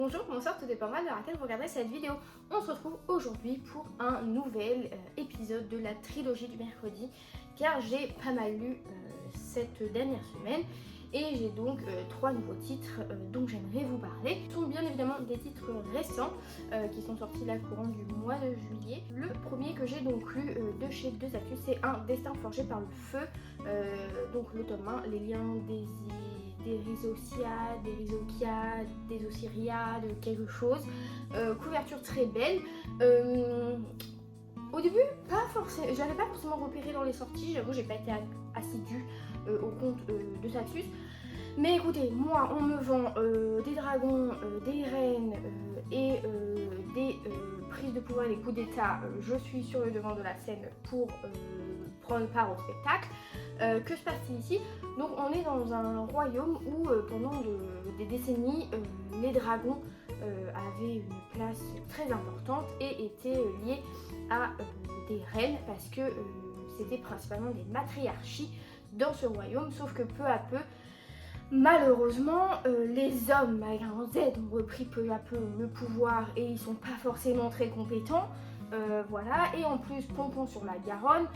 Bonjour, bonsoir, tout dépend de laquelle vous regarderez cette vidéo. On se retrouve aujourd'hui pour un nouvel épisode de la trilogie du mercredi, car j'ai pas mal lu cette dernière semaine et j'ai donc 3 nouveaux titres dont j'aimerais vous parler. Ce sont bien évidemment des titres récents qui sont sortis là courant du mois de juillet. Le premier que j'ai donc lu de chez Deux Actus, c'est Un destin forgé par le feu, donc le tome 1, les liens des Rhizokia, des Osiria, de quelque chose. Couverture très belle. Au début, j'avais pas forcément repéré dans les sorties, j'avoue, j'ai pas été assidue au compte de Saxus. Mais écoutez, moi, on me vend des dragons, des reines et des prises de pouvoir, des coups d'état. Je suis sur le devant de la scène pour prendre part au spectacle. Que se passe-t-il ici? Donc on est dans un royaume où pendant des décennies, les dragons avaient une place très importante et étaient liés à des reines parce que c'était principalement des matriarchies dans ce royaume, sauf que peu à peu, malheureusement, les hommes avec un Z ont repris peu à peu le pouvoir et ils sont pas forcément très compétents. Voilà, et en plus, pompon sur la Garonne,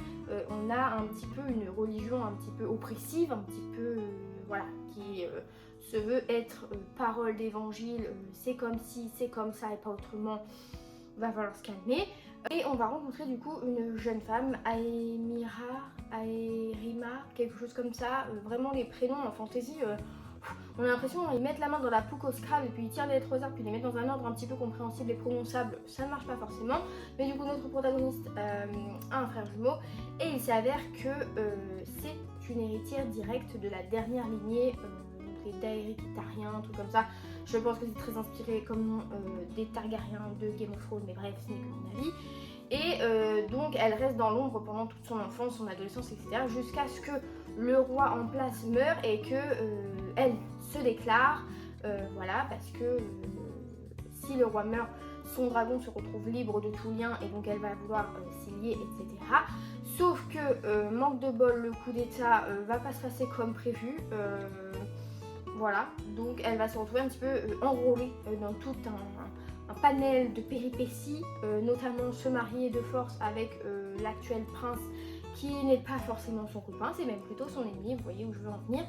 on a un petit peu une religion un petit peu oppressive, un petit peu, voilà, qui se veut être parole d'évangile, c'est comme si, c'est comme ça et pas autrement, va falloir se calmer. Et on va rencontrer du coup une jeune femme, Aerima, quelque chose comme ça, vraiment les prénoms en fantasy. On a l'impression qu'ils mettent la main dans la pouque au Scrabble et puis ils tirent les lettres au hasard puis ils les mettent dans un ordre un petit peu compréhensible et prononçable. Ça ne marche pas forcément. Mais du coup, notre protagoniste a un frère jumeau et il s'avère que c'est une héritière directe de la dernière lignée, les Daenerys, un truc comme ça. Je pense que c'est très inspiré comme nom des Targaryens de Game of Thrones, mais bref, ce n'est que mon avis. Et donc elle reste dans l'ombre pendant toute son enfance, son adolescence, etc. jusqu'à ce que le roi en place meurt et que elle se déclare, voilà, parce que si le roi meurt, son dragon se retrouve libre de tout lien et donc elle va vouloir s'y lier, etc. Sauf que manque de bol, le coup d'état va pas se passer comme prévu. Voilà, donc elle va se retrouver un petit peu enrôlée dans tout un panel de péripéties, notamment se marier de force avec l'actuel prince qui n'est pas forcément son copain, c'est même plutôt son ennemi, vous voyez où je veux en venir.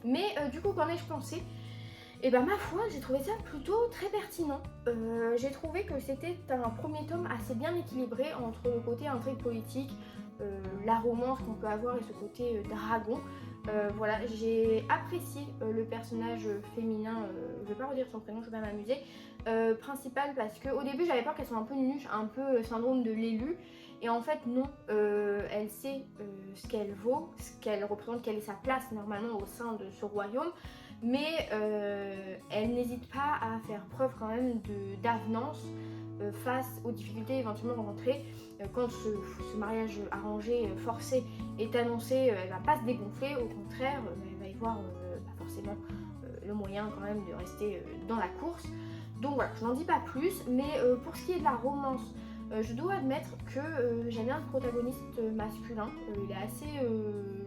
Mais du coup, qu'en ai-je pensé? Et ben ma foi, j'ai trouvé ça plutôt très pertinent. J'ai trouvé que c'était un premier tome assez bien équilibré entre le côté intrigue politique, la romance qu'on peut avoir et ce côté dragon. Voilà, j'ai apprécié le personnage féminin, je vais pas redire son prénom, je vais pas m'amuser, principal parce qu'au début j'avais peur qu'elle soit un peu nunuche, un peu syndrome de l'élu. Et en fait non, elle sait ce qu'elle vaut, ce qu'elle représente, quelle est sa place normalement au sein de ce royaume. Mais elle n'hésite pas à faire preuve quand même d'avenance face aux difficultés éventuellement rencontrées. Quand ce mariage arrangé, forcé est annoncé, elle va pas se dégonfler, au contraire, elle va y voir forcément le moyen quand même de rester dans la course. Donc voilà, je n'en dis pas plus, mais pour ce qui est de la romance, je dois admettre que j'aime bien le protagoniste masculin, il est assez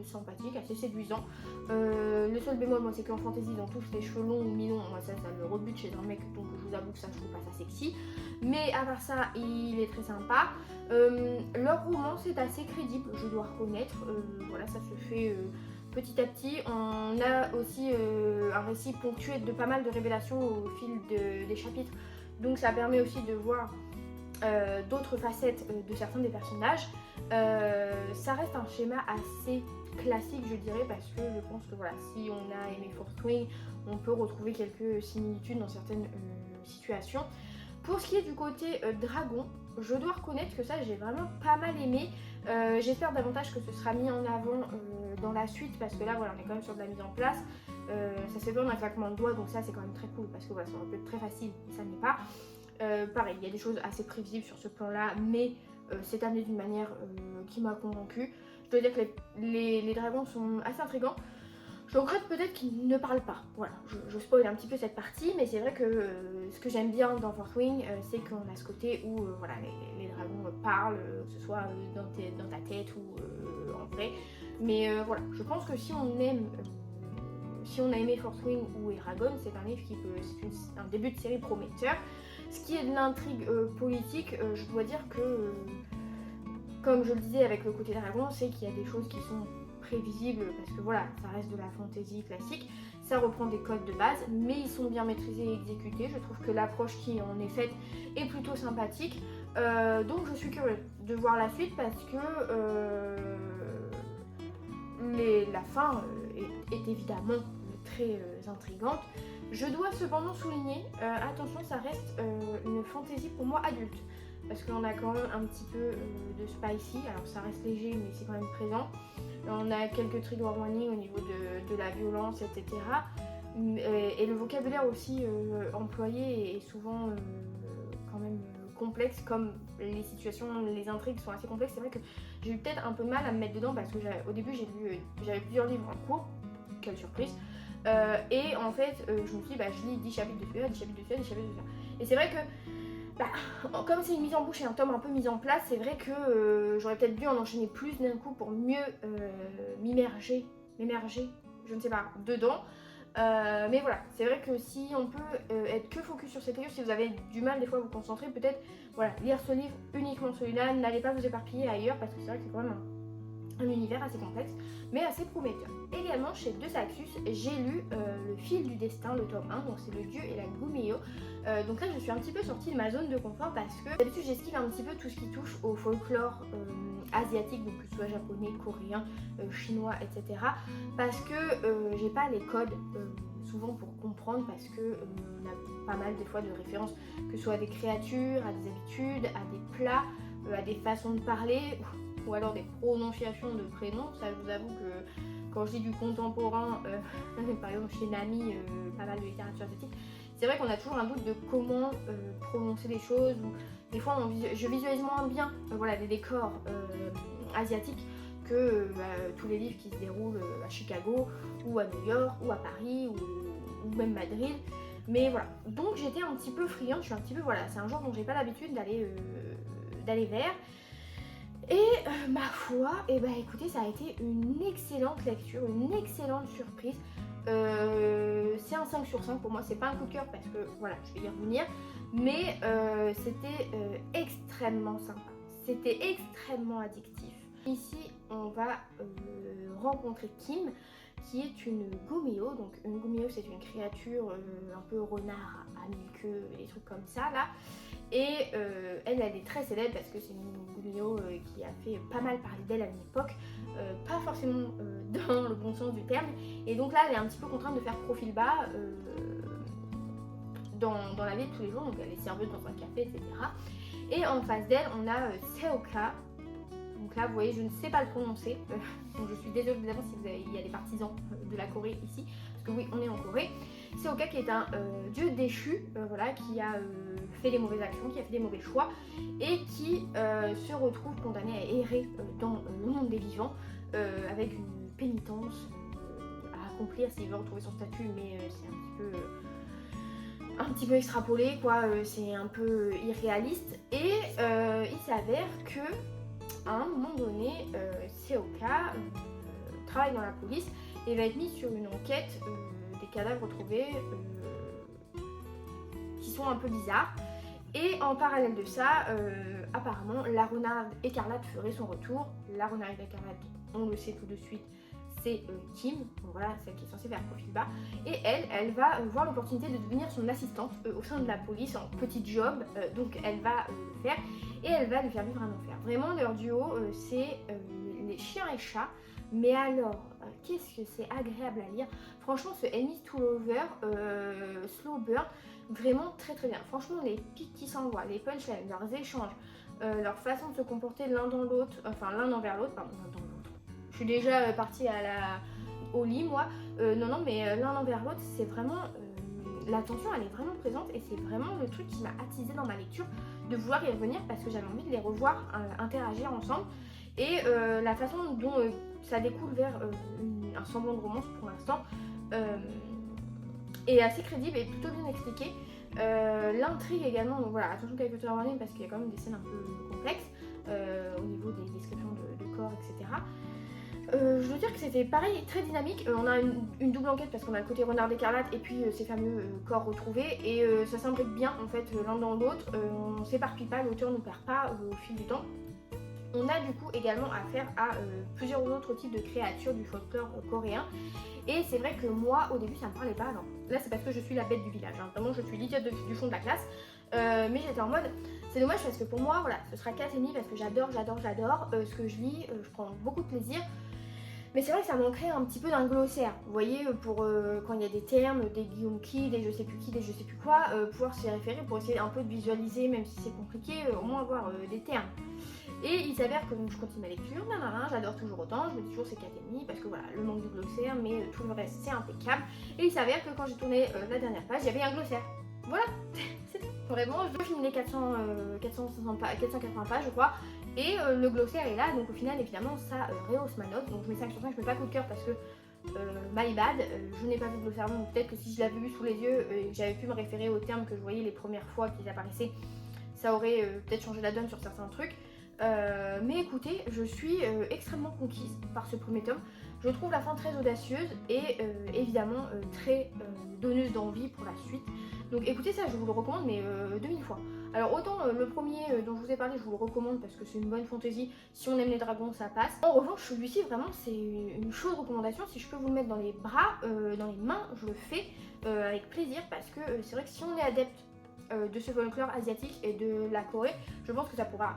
sympathique, assez séduisant. Le seul bémol, moi, c'est qu'en fantasy, ils ont tous les cheveux longs ou mi-longs, moi ça me rebute chez un mec, donc je vous avoue que ça, je trouve pas ça sexy. Mais à part ça, il est très sympa. Leur romance est assez crédible, je dois reconnaître. Voilà, ça se fait petit à petit. On a aussi un récit ponctué de pas mal de révélations au fil des chapitres, donc ça permet aussi de voir d'autres facettes de certains des personnages. Ça reste un schéma assez classique, je dirais, parce que je pense que voilà, si on a aimé Fourth Wing, on peut retrouver quelques similitudes dans certaines situations. Pour ce qui est du côté dragon, je dois reconnaître que ça j'ai vraiment pas mal aimé. J'espère davantage que ce sera mis en avant dans la suite, parce que là voilà, on est quand même sur de la mise en place. Ça se fait pas en un claquement de doigts, donc ça c'est quand même très cool, parce que voilà, ça aurait pu être très facile, mais ça n'est pas. Pareil, il y a des choses assez prévisibles sur ce plan-là, mais c'est amené d'une manière qui m'a convaincue. Je dois dire que les dragons sont assez intrigants. Je regrette peut-être qu'ils ne parlent pas. Voilà, je spoil un petit peu cette partie, mais c'est vrai que ce que j'aime bien dans Fourth Wing, c'est qu'on a ce côté où voilà, les dragons parlent, que ce soit dans ta tête ou en vrai. Mais voilà, je pense que si on aime si on a aimé Fourth Wing ou Eragon, c'est un livre c'est un début de série prometteur. Ce qui est de l'intrigue politique, je dois dire que, comme je le disais avec le côté dragon, c'est qu'il y a des choses qui sont prévisibles parce que voilà, ça reste de la fantasy classique, ça reprend des codes de base, mais ils sont bien maîtrisés et exécutés. Je trouve que l'approche qui en est faite est plutôt sympathique, donc je suis curieuse de voir la suite parce que la fin est évidemment très intrigante. Je dois cependant souligner, attention, ça reste une fantasy pour moi adulte. Parce qu'on a quand même un petit peu de spicy, alors ça reste léger mais c'est quand même présent. On a quelques trigger warnings au niveau de la violence, etc. Et le vocabulaire aussi employé est souvent quand même complexe, comme les situations, les intrigues sont assez complexes. C'est vrai que j'ai eu peut-être un peu mal à me mettre dedans parce que au début j'avais plusieurs livres en cours, quelle surprise. Et en fait je me suis dit je lis 10 chapitres de celui-là, 10 chapitres de celui-là, 10 chapitres de celui-là. Et c'est vrai que comme c'est une mise en bouche et un tome un peu mis en place, c'est vrai que j'aurais peut-être dû en enchaîner plus d'un coup pour mieux m'émerger, je ne sais pas, dedans. Mais voilà, c'est vrai que si on peut être que focus sur cette livre, si vous avez du mal des fois à vous concentrer, peut-être voilà, lire ce livre, uniquement celui-là, n'allez pas vous éparpiller ailleurs parce que c'est vrai que c'est quand même un univers assez complexe, mais assez prometteur. Également chez De Saxus, j'ai lu Le Fil du Destin, le tome 1, donc c'est le dieu et la Gumiho. Donc là je suis un petit peu sortie de ma zone de confort parce que d'habitude j'esquive un petit peu tout ce qui touche au folklore asiatique, donc que ce soit japonais, coréen, chinois, etc. Parce que j'ai pas les codes souvent pour comprendre, parce que on a pas mal des fois de références, que ce soit à des créatures, à des habitudes, à des plats, à des façons de parler, ou alors des prononciations de prénoms. Ça, je vous avoue que quand je dis du contemporain, par exemple chez Nami, pas mal de littérature asiatique, c'est vrai qu'on a toujours un doute de comment prononcer les choses. Ou des fois, je visualise moins bien voilà, des décors asiatiques que tous les livres qui se déroulent à Chicago, ou à New York, ou à Paris, ou même Madrid. Mais voilà, donc j'étais un petit peu friande, je suis un petit peu, voilà, c'est un genre dont j'ai pas l'habitude d'aller vers. Et ma foi, écoutez, ça a été une excellente lecture, une excellente surprise. C'est un 5 sur 5 pour moi, c'est pas un coup de cœur parce que voilà, je vais y revenir, mais c'était extrêmement sympa, c'était extrêmement addictif. Ici, on va rencontrer Kim, qui est une Gumiho. Donc une Gumiho, c'est une créature un peu renard à mille queues, des trucs comme ça là. Et elle est très célèbre parce que c'est une Gumiho qui a fait pas mal parler d'elle à une époque, pas forcément dans le bon sens du terme. Et donc là, elle est un petit peu contrainte de faire profil bas dans la vie de tous les jours. Donc elle est serveuse dans un café, etc. Et en face d'elle, on a Seoka. Donc là, vous voyez, je ne sais pas le prononcer. Donc je suis désolée d'avance il y a des partisans de la Corée ici. Parce que oui, on est en Corée. Seoka qui est un dieu déchu, voilà, qui a fait des mauvaises actions, qui a fait des mauvais choix. Et qui se retrouve condamné à errer dans le monde des vivants. Avec une pénitence à accomplir s'il veut retrouver son statut. Mais c'est un petit peu extrapolé, quoi. C'est un peu irréaliste. Et il s'avère que à un moment donné, Seoka travaille dans la police et va être mise sur une enquête des cadavres retrouvés qui sont un peu bizarres. Et en parallèle de ça, apparemment, la renarde écarlate ferait son retour. La renarde écarlate, on le sait tout de suite, c'est Kim, donc voilà, celle qui est censée faire profil bas. Et elle va voir l'opportunité de devenir son assistante au sein de la police en petit job. Donc elle va le faire et elle va lui faire vivre un enfer. Vraiment, leur duo, c'est les chiens et chats. Mais alors, qu'est-ce que c'est agréable à lire. Franchement, ce Enemies to Lover, Slow Burn, vraiment très très bien. Franchement, les pics qui s'envoient, les punchlines, leurs échanges, leur façon de se comporter l'un dans l'autre, enfin l'un envers l'autre, pardon, l'un dans l'autre. Je suis déjà partie au lit, moi. Non, mais l'un envers l'autre, c'est vraiment... la tension, elle est vraiment présente et c'est vraiment le truc qui m'a attisé dans ma lecture de vouloir y revenir parce que j'avais envie de les revoir, interagir ensemble. Et la façon dont ça découle vers un semblant de romance pour l'instant est assez crédible et plutôt bien expliquée. L'intrigue également, donc voilà, attention avec le warning parce qu'il y a quand même des scènes un peu complexes au niveau des descriptions de corps, etc. Je dois dire que c'était pareil, très dynamique. On a une double enquête parce qu'on a le côté renard d'écarlate et puis ces fameux corps retrouvés. Et ça s'imbrique bien en fait l'un dans l'autre. On s'éparpille pas, l'auteur ne perd pas au fil du temps. On a du coup également affaire à plusieurs autres types de créatures du folklore coréen. Et c'est vrai que moi au début ça me parlait pas. Non. Là c'est parce que je suis la bête du village. Hein. Vraiment je suis l'idiote du fond de la classe. Mais j'étais en mode c'est dommage parce que pour moi voilà ce sera 4,5 parce que j'adore ce que je lis, je prends beaucoup de plaisir. Mais c'est vrai que ça manquerait un petit peu d'un glossaire. Vous voyez, pour quand il y a des termes, des Guillaume qui, des je sais plus qui, des je sais plus quoi, pouvoir s'y référer pour essayer un peu de visualiser, même si c'est compliqué, au moins avoir des termes. Et il s'avère que donc, je continue ma lecture, j'adore toujours autant, je me dis toujours c'est 4,5 parce que voilà, le manque du glossaire, mais tout le reste c'est impeccable. Et il s'avère que quand j'ai tourné la dernière page, il y avait un glossaire. Voilà, c'est tout. Vraiment, je finis les 480 pages, je crois. Et le glossaire est là, donc au final évidemment ça rehausse ma note, donc je mets 5 sur 5, je mets pas coup de cœur parce que my bad, je n'ai pas vu le glossaire, donc peut-être que si je l'avais vu sous les yeux et que j'avais pu me référer aux termes que je voyais les premières fois qu'ils apparaissaient, ça aurait peut-être changé la donne sur certains trucs. Mais écoutez, je suis extrêmement conquise par ce premier tome. Je trouve la fin très audacieuse et évidemment très donneuse d'envie pour la suite. Donc écoutez ça, je vous le recommande mais 2000 fois. Alors autant le premier dont je vous ai parlé, je vous le recommande parce que c'est une bonne fantaisie. Si on aime les dragons, ça passe. En revanche, celui-ci vraiment c'est une chaude recommandation. Si je peux vous le mettre dans les bras, dans les mains, je le fais avec plaisir parce que c'est vrai que si on est adepte de ce folklore asiatique et de la Corée, je pense que ça pourra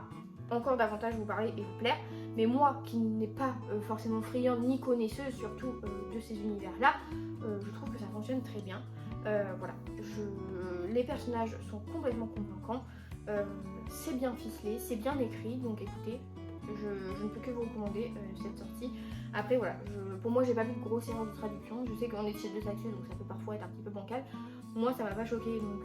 encore davantage vous parler et vous plaire. Mais moi qui n'ai pas forcément friande ni connaisseuse surtout de ces univers là, je trouve que ça fonctionne très bien. Voilà, les personnages sont complètement convaincants, c'est bien ficelé, c'est bien écrit, donc écoutez, je ne peux que vous recommander cette sortie. Après voilà, pour moi j'ai pas vu de grosse erreur de traduction, je sais qu'on est chez deux accès donc ça peut parfois être un petit peu bancal. Moi ça m'a pas choqué donc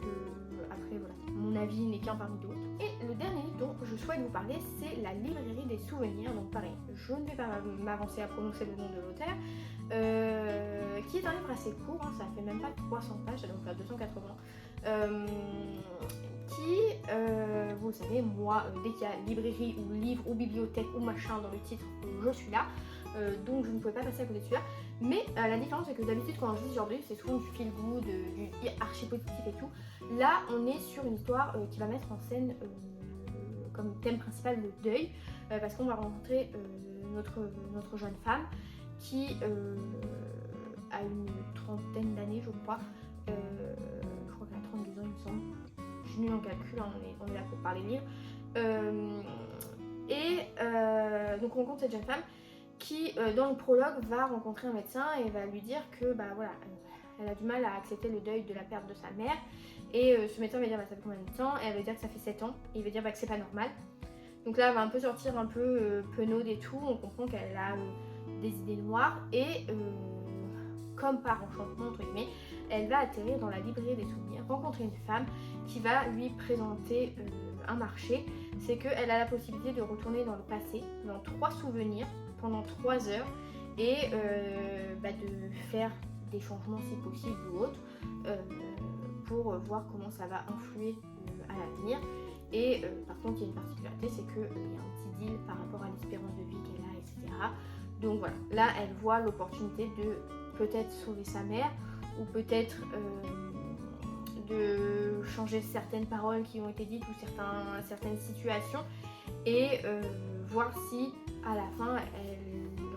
après voilà, mon avis n'est qu'un parmi d'autres. Et le dernier livre dont je souhaite vous parler c'est La librairie des souvenirs, donc pareil, je ne vais pas m'avancer à prononcer le nom de l'auteur, qui est un livre assez court, hein, ça fait même pas 300 pages, ça doit faire 280, vous le savez, moi, dès qu'il y a librairie ou livre ou bibliothèque ou machin dans le titre, je suis là. Donc je ne pouvais pas passer à côté de celui-là. Mais la différence c'est que d'habitude quand je lis ce genre de livre c'est souvent du feel good, du archi positif et tout. Là on est sur une histoire qui va mettre en scène comme thème principal le deuil, parce qu'on va rencontrer notre jeune femme qui a une trentaine d'années je crois. Je crois qu'elle a 32 ans il me semble. Je suis nulle en calcul, hein, on est là pour parler livre. Donc on rencontre cette jeune femme qui dans le prologue va rencontrer un médecin et va lui dire que bah voilà, elle a du mal à accepter le deuil de la perte de sa mère. Et ce médecin va dire bah ça fait combien de temps, et elle va dire que ça fait 7 ans, et il va dire bah que c'est pas normal. Donc là elle va un peu sortir un peu penaude et tout, on comprend qu'elle a des idées noires et comme par enchantement entre guillemets, elle va atterrir dans la librairie des souvenirs, rencontrer une femme qui va lui présenter un marché. C'est qu'elle a la possibilité de retourner dans le passé, dans 3 souvenirs pendant 3 heures et de faire des changements si possible ou autre pour voir comment ça va influer à l'avenir. Et par contre il y a une particularité, c'est qu'il y a un petit deal par rapport à l'espérance de vie qu'elle a, etc. Donc voilà, là elle voit l'opportunité de peut-être sauver sa mère ou peut-être de changer certaines paroles qui ont été dites ou certaines situations et voir si à la fin elle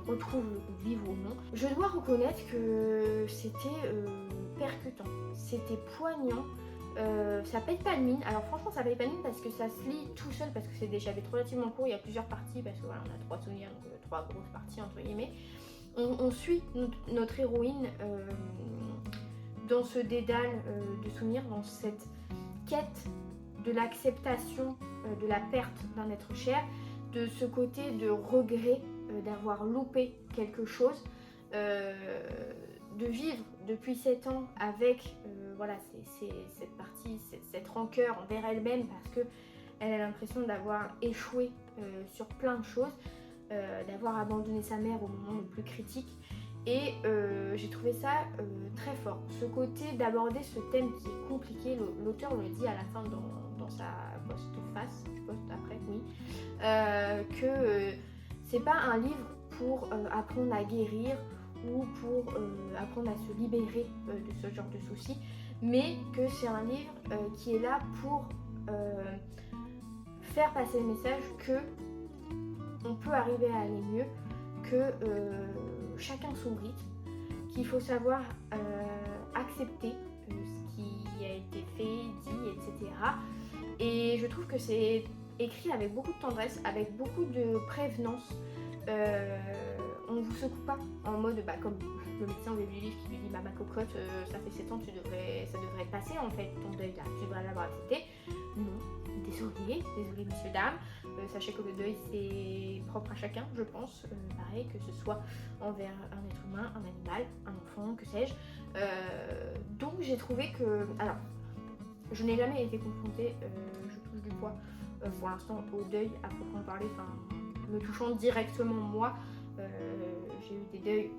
retrouve le goût de vivre ou non. Je dois reconnaître que c'était percutant, c'était poignant. Ça paye pas de mine. Alors franchement ça paye pas de mine parce que ça se lit tout seul, parce que c'est des chapitres relativement courts, il y a plusieurs parties parce que voilà on a 3 souvenirs, donc 3 grosses parties entre guillemets. On suit notre héroïne dans ce dédale de souvenirs, dans cette quête de l'acceptation de la perte d'un être cher, de ce côté de regret d'avoir loupé quelque chose, de vivre depuis 7 ans avec voilà, cette partie, cette rancœur envers elle-même parce qu'elle a l'impression d'avoir échoué sur plein de choses, d'avoir abandonné sa mère au moment le plus critique. Et j'ai trouvé ça très fort. Ce côté d'aborder ce thème qui est compliqué, l'auteur le dit à la fin dans sa postface, post après, oui, que c'est pas un livre pour apprendre à guérir ou pour apprendre à se libérer de ce genre de soucis, mais que c'est un livre qui est là pour faire passer le message que on peut arriver à aller mieux, que chacun son rythme, qu'il faut savoir accepter ce qui a été fait, dit, etc. Et je trouve que c'est écrit avec beaucoup de tendresse, avec beaucoup de prévenance. On ne vous secoue pas en mode comme le médecin au début du livre qui lui dit ma cocotte, ça fait 7 ans, ça devrait passer en fait ton deuil là, tu devrais l'avoir accepté. Non, désolé messieurs, dames, sachez que le deuil c'est propre à chacun, je pense, pareil, que ce soit envers un être humain, un animal, un enfant, que sais-je. Donc j'ai trouvé que, alors, je n'ai jamais été confrontée, je touche du poids pour l'instant au deuil à proprement parler, enfin me touchant directement moi. J'ai eu des deuils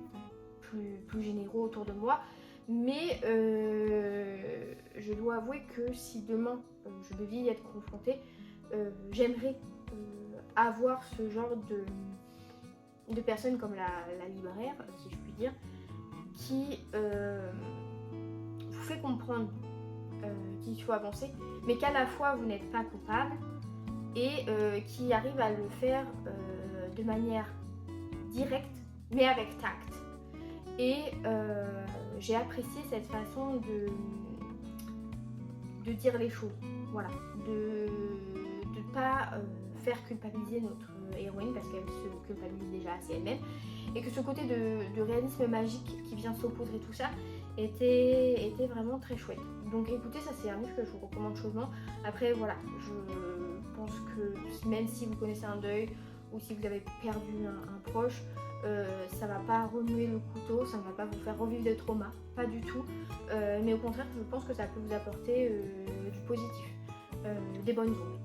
plus généraux autour de moi, mais je dois avouer que si demain je devais y être confrontée, j'aimerais avoir ce genre de personnes comme la libraire, si je puis dire, qui vous fait comprendre qu'il faut avancer, mais qu'à la fois vous n'êtes pas coupable et qui arrive à le faire de manière directe mais avec tact. Et j'ai apprécié cette façon de dire les choses, voilà, de pas faire culpabiliser notre héroïne parce qu'elle se culpabilise déjà assez elle-même, et que ce côté de réalisme magique qui vient s'opposer tout ça était vraiment très chouette. Donc écoutez, ça c'est un livre que je vous recommande chaudement. Après voilà, je pense que même si vous connaissez un deuil ou si vous avez perdu un proche, ça va pas remuer le couteau, ça ne va pas vous faire revivre des traumas, pas du tout, mais au contraire je pense que ça peut vous apporter du positif, des bonnes ondes.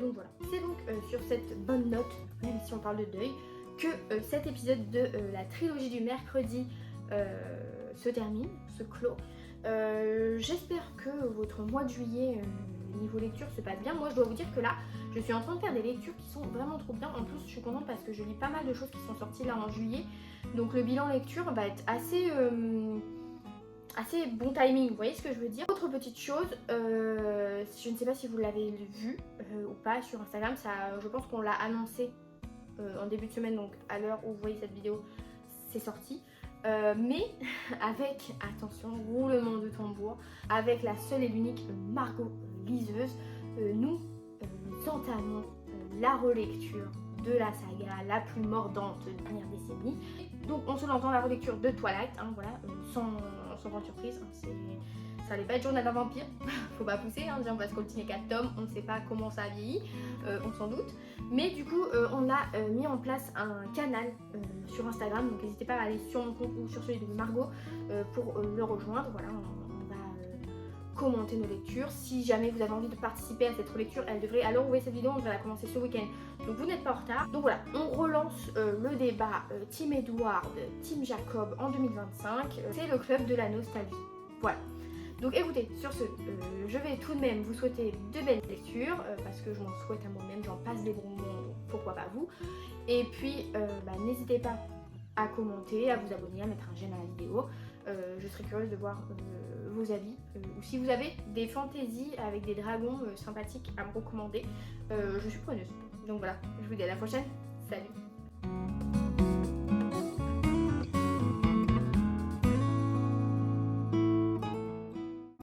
Donc voilà, c'est donc sur cette bonne note, même si on parle de deuil, que cet épisode de la trilogie du mercredi se termine, se clôt. J'espère que votre mois de juillet niveau lecture se passe bien. Moi je dois vous dire que là je suis en train de faire des lectures qui sont vraiment trop bien. En plus je suis contente parce que je lis pas mal de choses qui sont sorties là en juillet, donc le bilan lecture va être assez bon timing, vous voyez ce que je veux dire. Autre petite chose, je ne sais pas si vous l'avez vu ou pas sur Instagram, ça, je pense qu'on l'a annoncé en début de semaine, donc à l'heure où vous voyez cette vidéo c'est sorti. Mais avec, attention, roulement de tambour, avec la seule et l'unique Margot liseuse, nous entamons la relecture de la saga la plus mordante de la dernière décennie. Donc on se lance dans la relecture de Twilight, hein, voilà, sans grande surprise, hein, ça allait pas être Journal d'un vampire, faut pas pousser, hein, on va se continuer 4 tomes, on ne sait pas comment ça a vieilli, on s'en doute. Mais du coup, on a mis en place un canal sur Instagram, donc n'hésitez pas à aller sur mon compte ou sur celui de Margot pour le rejoindre. Voilà, on va commenter nos lectures. Si jamais vous avez envie de participer à cette relecture, elle devrait, alors vous voyez cette vidéo, on va la commencer ce week-end, donc vous n'êtes pas en retard. Donc voilà, on relance le débat Team Edward, Team Jacob en 2025, c'est le club de la nostalgie. Voilà. Donc écoutez, sur ce, je vais tout de même vous souhaiter de belles lectures, parce que je m'en souhaite à moi-même, j'en passe des bons moments, donc pourquoi pas vous. Et puis, n'hésitez pas à commenter, à vous abonner, à mettre un j'aime à la vidéo. Je serais curieuse de voir vos avis, ou si vous avez des fantaisies avec des dragons sympathiques à me recommander, je suis preneuse. Donc voilà, je vous dis à la prochaine, salut!